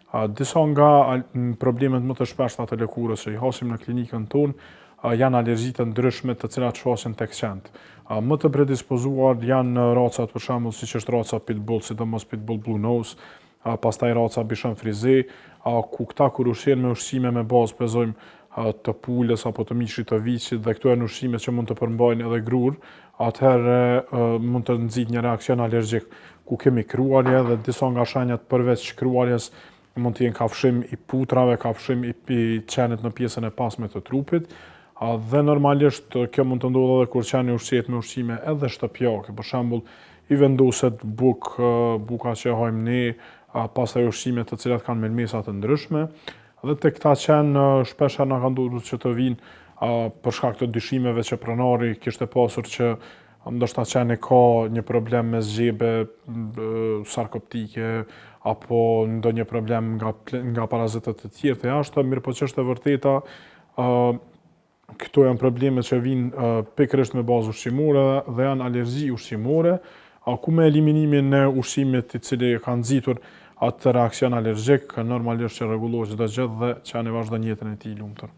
Disa nga problemet më të shpeshta të lëkurës që i hasim në klinikën tonë janë alergjitë ndryshme të cilat shfaqen tek qentë. Më të predispozuar janë racat për shembull siç është raca pitbull, sidomos pitbull blue nose, pastaj raca bichon frise, ku këta kur ushqehen me ushqime me bazë pezojmë të pulës apo të mishit të viçit dhe këto janë ushqime që mund të përmbajnë edhe grur, atëherë mund të nxit një reakcion alergjik ku kemi kruarje dhe disa nga shenjat përveç kruarjes mund të jenë kafshim i putrave, kafshim i qenit në pjesën e pasme të trupit, dhe normalisht kjo mund të ndodhë edhe kur qeni ushqehet me ushqime edhe shtëpiake, për shembull i vendoset buka që hajmë ne, pastaj ushqime të cilat kanë melmesa të ndryshme, dhe te këta qenë shpesh na ka ndodhur që të vinë për shkak të dyshimeve që pronari kishte pasur që ndoshta qeni ka një problem me zgjebe sarkoptike apo ndonjë problem nga parazitët të tjerë të jashtëm, mirë po që është e vërteta, këto janë probleme që vinë pikërisht me bazë ushqimore dhe janë alergji ushqimore, ku me eliminimin e ushqimit i cili ka nxitur atë reakcion alergjik, normalisht që rregullohet çdo gjë dhe qeni vazhdon jetën e tij lumtur.